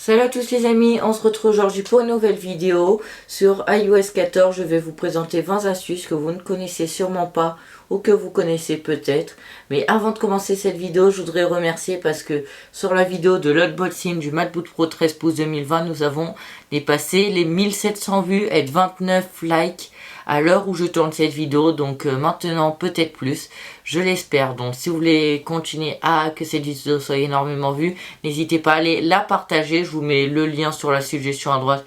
Salut à tous les amis, on se retrouve aujourd'hui pour une nouvelle vidéo sur iOS 14. Je vais vous présenter 20 astuces que vous ne connaissez sûrement pas ou que vous connaissez peut-être. Mais avant de commencer cette vidéo, je voudrais remercier parce que sur la vidéo de l'unboxing du MacBook Pro 13 pouces 2020, nous avons dépassé les 1700 vues et 29 likes à l'heure où je tourne cette vidéo, donc maintenant peut-être plus, je l'espère. Donc si vous voulez continuer à que cette vidéo soit énormément vue, n'hésitez pas à aller la partager. Je vous mets le lien sur la suggestion à droite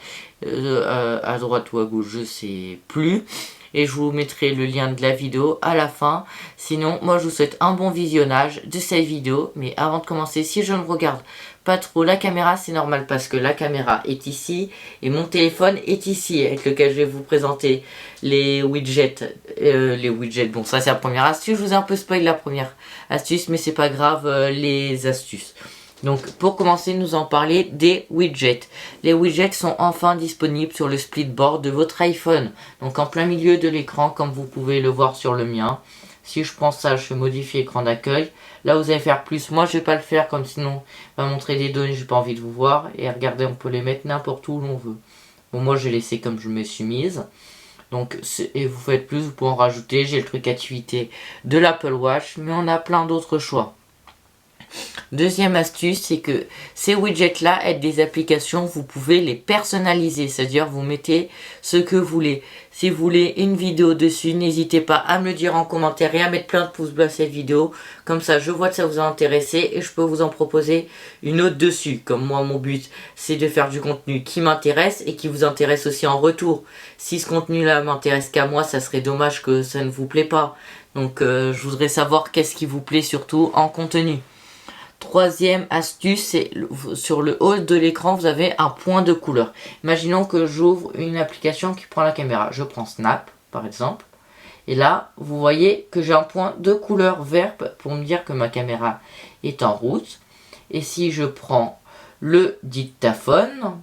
ou à gauche, je sais plus. Et je vous mettrai le lien de la vidéo à la fin. Sinon, moi je vous souhaite un bon visionnage de cette vidéo. Mais avant de commencer, si je ne regarde pas trop la caméra, c'est normal parce que la caméra est ici et mon téléphone est ici, avec lequel je vais vous présenter les widgets. Bon, ça c'est la première astuce. Je vous ai un peu spoil la première astuce, mais c'est pas grave, les astuces. Donc pour commencer, nous en parler des widgets. Les widgets sont enfin disponibles sur le splitboard de votre iPhone. Donc en plein milieu de l'écran, comme vous pouvez le voir sur le mien. Si je prends ça, je fais modifier écran d'accueil. Là vous allez faire plus. Moi je vais pas le faire comme sinon on va montrer des données, j'ai pas envie de vous voir. Et regardez, on peut les mettre n'importe où l'on veut. Bon, moi j'ai laissé comme je me suis mise. Donc, et vous faites plus, vous pouvez en rajouter. J'ai le truc activité de l'Apple Watch, mais on a plein d'autres choix. Deuxième astuce, c'est que ces widgets-là aident des applications, vous pouvez les personnaliser, c'est-à-dire vous mettez ce que vous voulez. Si vous voulez une vidéo dessus, n'hésitez pas à me le dire en commentaire et à mettre plein de pouces bleus à cette vidéo. Comme ça, je vois que ça vous a intéressé et je peux vous en proposer une autre dessus. Comme moi, mon but, c'est de faire du contenu qui m'intéresse et qui vous intéresse aussi en retour. Si ce contenu-là m'intéresse qu'à moi, ça serait dommage que ça ne vous plaît pas. Donc, je voudrais savoir qu'est-ce qui vous plaît surtout en contenu. Troisième astuce, c'est sur le haut de l'écran, vous avez un point de couleur. Imaginons que j'ouvre une application qui prend la caméra. Je prends Snap, par exemple. Et là, vous voyez que j'ai un point de couleur vert pour me dire que ma caméra est en route. Et si je prends le dictaphone,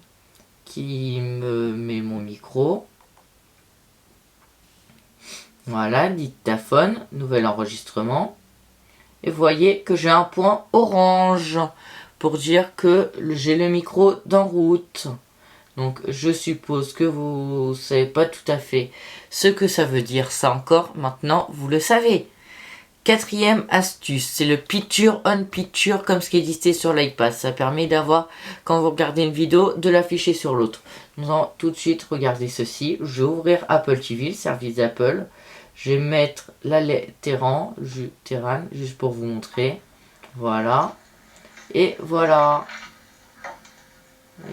qui me met mon micro. Voilà, dictaphone, nouvel enregistrement. Et vous voyez que j'ai un point orange pour dire que j'ai le micro d'en route. Donc je suppose que vous ne savez pas tout à fait ce que ça veut dire ça encore. Maintenant vous le savez. Quatrième astuce, c'est le Picture on Picture comme ce qui existait sur l'iPad. Ça permet d'avoir, quand vous regardez une vidéo, de l'afficher sur l'autre. Nous allons tout de suite regarder ceci. Je vais ouvrir Apple TV, le service d'Apple. Je vais mettre la Terran juste pour vous montrer. Voilà. Et voilà.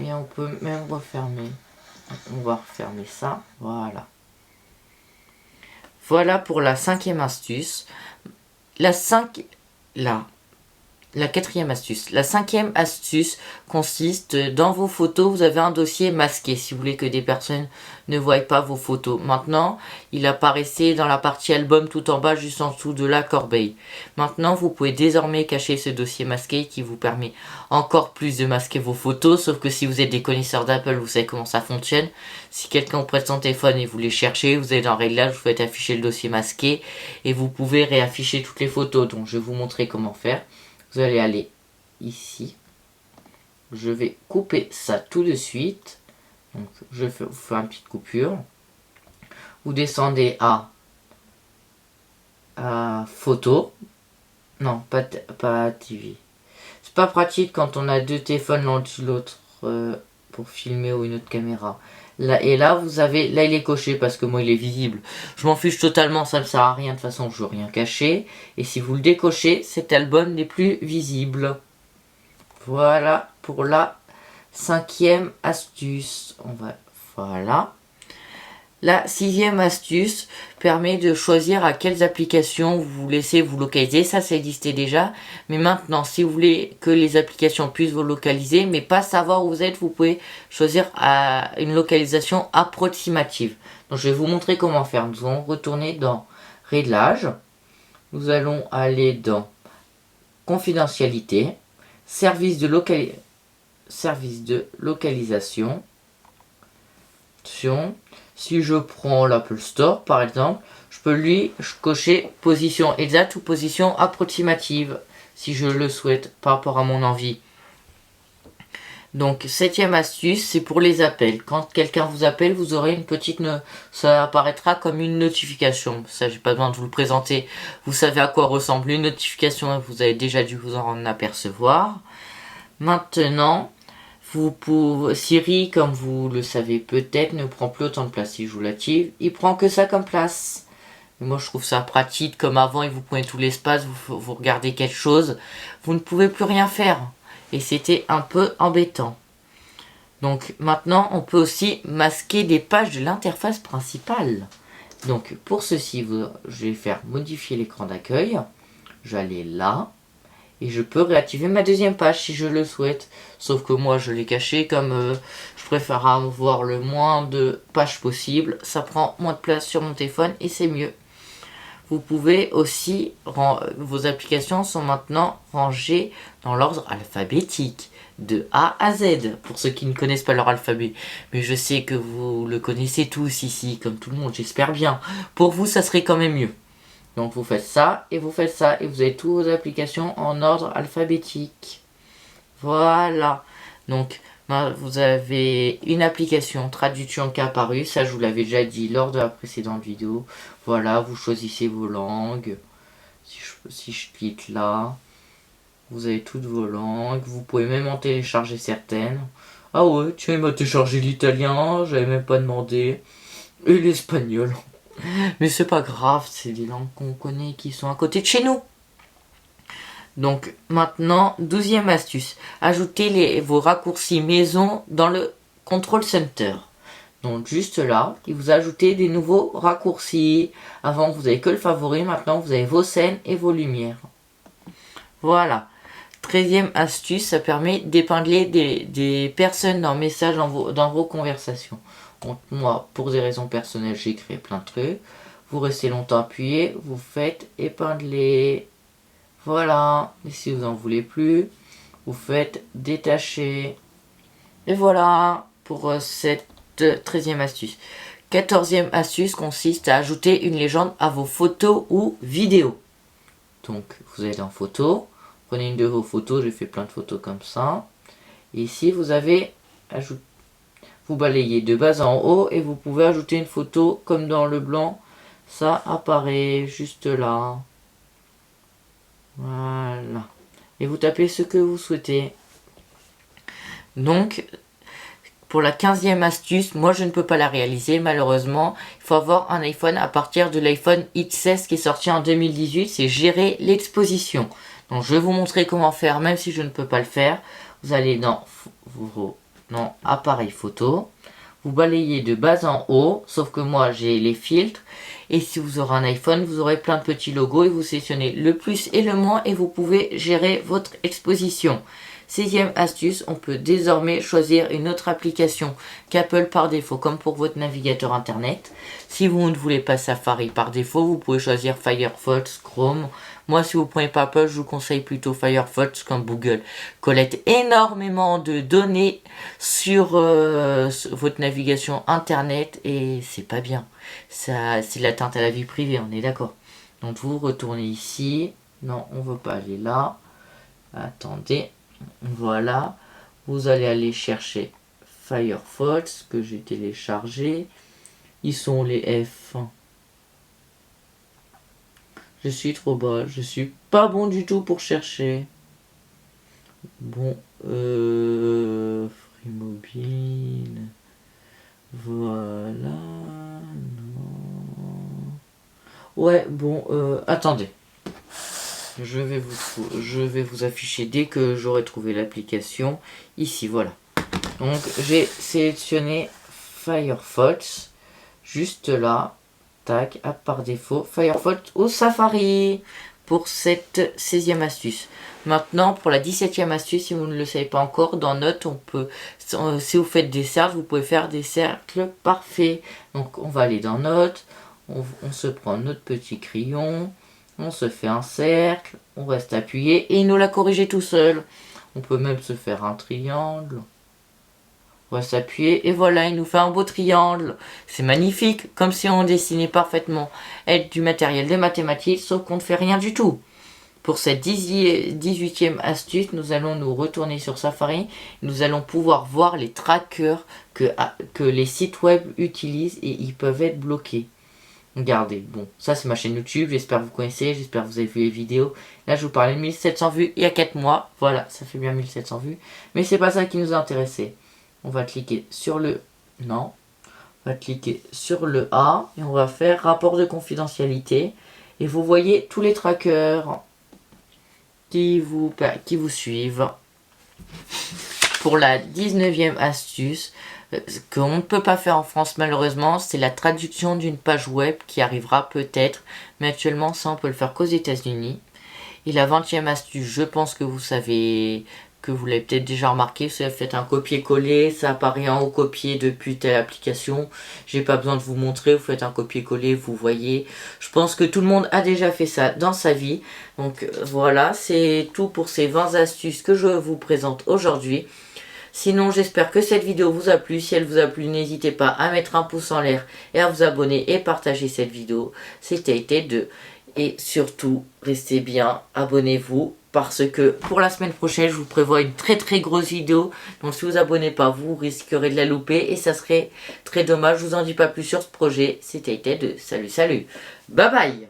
Et on peut même refermer. On va refermer ça. Voilà. Voilà pour la cinquième astuce. La quatrième astuce. La cinquième astuce consiste dans vos photos, vous avez un dossier masqué si vous voulez que des personnes ne voient pas vos photos. Maintenant, il apparaissait dans la partie album tout en bas, juste en dessous de la corbeille. Maintenant, vous pouvez désormais cacher ce dossier masqué qui vous permet encore plus de masquer vos photos, sauf que si vous êtes des connaisseurs d'Apple, vous savez comment ça fonctionne. Si quelqu'un vous prête son téléphone et vous les cherchez, vous allez dans Réglages, vous faites afficher le dossier masqué et vous pouvez réafficher toutes les photos. Donc, je vais vous montrer comment faire. Vous allez aller ici. Je vais couper ça tout de suite. Donc, je vais vous faire une petite coupure. Vous descendez à photo. Non, pas TV. C'est pas pratique quand on a deux téléphones l'un dessus l'autre pour filmer ou une autre caméra. Là, et là, vous avez... Là, il est coché parce que moi, il est visible. Je m'en fiche totalement, ça ne sert à rien. De toute façon, je ne veux rien cacher. Et si vous le décochez, cet album n'est plus visible. Voilà pour la cinquième astuce. Voilà. La sixième astuce permet de choisir à quelles applications vous laissez vous localiser. Ça existait déjà. Mais maintenant, si vous voulez que les applications puissent vous localiser, mais pas savoir où vous êtes, vous pouvez choisir une localisation approximative. Donc, je vais vous montrer comment faire. Nous allons retourner dans Réglages. Nous allons aller dans Confidentialité, service de localisation. Si je prends l'Apple Store par exemple, je peux lui cocher position exacte ou position approximative si je le souhaite par rapport à mon envie. Donc, septième astuce, c'est pour les appels. Quand quelqu'un vous appelle, vous aurez une petite... ça apparaîtra comme une notification. Ça, j'ai pas besoin de vous le présenter. Vous savez à quoi ressemble une notification. Vous avez déjà dû vous en apercevoir. Maintenant, vous pouvez... Siri, comme vous le savez peut-être, ne prend plus autant de place. Si je vous l'active, il prend que ça comme place. Et moi, je trouve ça pratique. Comme avant, il vous prenait tout l'espace. Vous regardez quelque chose. Vous ne pouvez plus rien faire. Et c'était un peu embêtant. Donc maintenant, on peut aussi masquer des pages de l'interface principale. Donc pour ceci, je vais faire modifier l'écran d'accueil. Je vais aller là. Et je peux réactiver ma deuxième page si je le souhaite. Sauf que moi, je l'ai caché comme je préfère avoir le moins de pages possible. Ça prend moins de place sur mon téléphone et c'est mieux. Vous pouvez aussi, vos applications sont maintenant rangées dans l'ordre alphabétique, de A à Z, pour ceux qui ne connaissent pas leur alphabet. Mais je sais que vous le connaissez tous ici, comme tout le monde, j'espère bien. Pour vous, ça serait quand même mieux. Donc vous faites ça, et vous faites ça, et vous avez toutes vos applications en ordre alphabétique. Voilà. Donc, vous avez une application traduction qui est apparue, ça je vous l'avais déjà dit lors de la précédente vidéo. Voilà, vous choisissez vos langues. Si je clique là, vous avez toutes vos langues. Vous pouvez même en télécharger certaines. Ah ouais, tiens, il m'a téléchargé l'italien, j'avais même pas demandé. Et l'espagnol. Mais c'est pas grave, c'est des langues qu'on connaît qui sont à côté de chez nous. Donc maintenant, 12e astuce, ajoutez vos raccourcis maison dans le Control Center. Donc juste là, il vous ajoutez des nouveaux raccourcis. Avant, vous n'avez que le favori, maintenant vous avez vos scènes et vos lumières. Voilà. 13e astuce, ça permet d'épingler des personnes dans messages dans vos conversations. Donc, moi, pour des raisons personnelles, j'ai créé plein de trucs. Vous restez longtemps appuyé, vous faites épingler. Voilà, et si vous n'en voulez plus, vous faites détacher. Et voilà pour cette 13e astuce. 14e astuce consiste à ajouter une légende à vos photos ou vidéos. Donc, vous allez dans photos, prenez une de vos photos, j'ai fait plein de photos comme ça. Et ici, vous avez vous balayez de bas en haut et vous pouvez ajouter une photo comme dans le blanc. Ça apparaît juste là. Voilà. Et vous tapez ce que vous souhaitez. Donc, pour la 15e astuce, moi je ne peux pas la réaliser malheureusement. Il faut avoir un iPhone à partir de l'iPhone X16 qui est sorti en 2018. C'est gérer l'exposition. Donc je vais vous montrer comment faire même si je ne peux pas le faire. Vous allez dans appareil photo. Vous balayez de bas en haut, sauf que moi j'ai les filtres. Et si vous aurez un iPhone, vous aurez plein de petits logos et vous sélectionnez le plus et le moins et vous pouvez gérer votre exposition. 16e astuce, on peut désormais choisir une autre application qu'Apple par défaut, comme pour votre navigateur internet. Si vous ne voulez pas Safari par défaut, vous pouvez choisir Firefox, Chrome. Moi, si vous ne prenez pas Apple, je vous conseille plutôt Firefox comme Google collecte énormément de données sur votre navigation internet et c'est pas bien. Ça, c'est l'atteinte à la vie privée, on est d'accord. Donc vous retournez ici. Non, on veut pas aller là. Attendez. Voilà. Vous allez aller chercher Firefox que j'ai téléchargé. Ils sont les F. Je suis trop bas. Je suis pas bon du tout pour chercher. Bon. Free Mobile. Voilà. Non. Ouais, bon. Attendez. Je vais vous afficher dès que j'aurai trouvé l'application. Ici, voilà. Donc, j'ai sélectionné Firefox. Juste là. Tac, par défaut, Firefox ou Safari pour cette 16e astuce. Maintenant, pour la 17e astuce, si vous ne le savez pas encore, dans Notes, on peut, si vous faites des cercles, vous pouvez faire des cercles parfaits. Donc, on va aller dans Notes, on se prend notre petit crayon, on se fait un cercle, on reste appuyé et il nous l'a corrigé tout seul. On peut même se faire un triangle. On va s'appuyer et voilà, il nous fait un beau triangle. C'est magnifique, comme si on dessinait parfaitement. Avec du matériel des mathématiques, sauf qu'on ne fait rien du tout. Pour cette 18e astuce, nous allons nous retourner sur Safari. Nous allons pouvoir voir les trackers que les sites web utilisent et ils peuvent être bloqués. Regardez, bon, ça c'est ma chaîne YouTube, j'espère que vous connaissez, j'espère que vous avez vu les vidéos. Là je vous parlais de 1700 vues il y a 4 mois, voilà, ça fait bien 1700 vues. Mais c'est pas ça qui nous a intéressé. On va cliquer sur le... Non. On va cliquer sur le A et on va faire rapport de confidentialité. Et vous voyez tous les trackers qui vous suivent. Pour la 19e astuce, ce qu'on ne peut pas faire en France malheureusement, c'est la traduction d'une page web qui arrivera peut-être, mais actuellement ça on peut le faire qu'aux États-Unis. Et la 20e astuce, je pense que vous savez, que vous l'avez peut-être déjà remarqué, c'est faites un copier-coller, ça apparaît en haut copié depuis telle application. J'ai pas besoin de vous montrer, vous faites un copier-coller, vous voyez. Je pense que tout le monde a déjà fait ça dans sa vie. Donc voilà, c'est tout pour ces 20 astuces que je vous présente aujourd'hui. Sinon, j'espère que cette vidéo vous a plu. Si elle vous a plu, n'hésitez pas à mettre un pouce en l'air et à vous abonner et partager cette vidéo. C'était T2. Et surtout, restez bien, abonnez-vous. Parce que pour la semaine prochaine, je vous prévois une très grosse vidéo. Donc si vous vous abonnez pas, vous risquerez de la louper. Et ça serait très dommage. Je vous en dis pas plus sur ce projet. C'était T2. Salut. Bye bye.